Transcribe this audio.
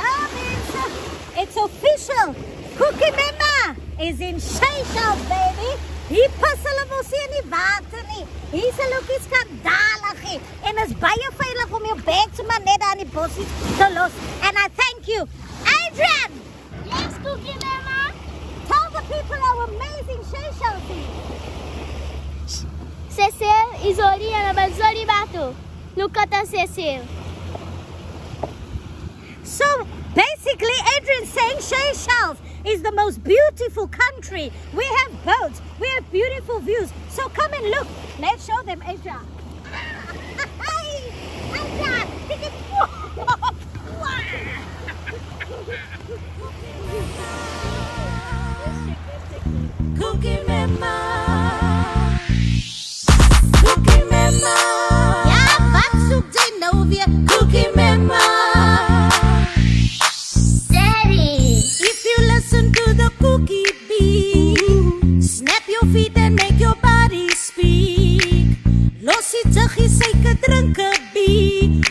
Ja, mensen, it's official. Cookie Mama is in Seychelles, baby. Hier pas hulle mos nie in die water nie. Hier is hulle ook nie skandalig nie. En is baie veilig om jou bed sommer net daar in die bossies te los. And I thank you. Adrian! Yes, Cookie Mama. Tell the people how amazing Seychelles is. Cecil, Izori, and Abazori Batu. Look at us, Cecil. So basically, Adrian's saying Seychelles is the most beautiful country. We have boats, we have beautiful views. So come and look. Let's show them, Adrian. Adrian, take it. Cookie Mama. Cookie Mama. Ja, wat zoek jy nou weer? Cookie Mama. Daddy. If you listen to the cookie beat, snap your feet and make your body speak. Losie tiggie, suiker, drink 'n bee.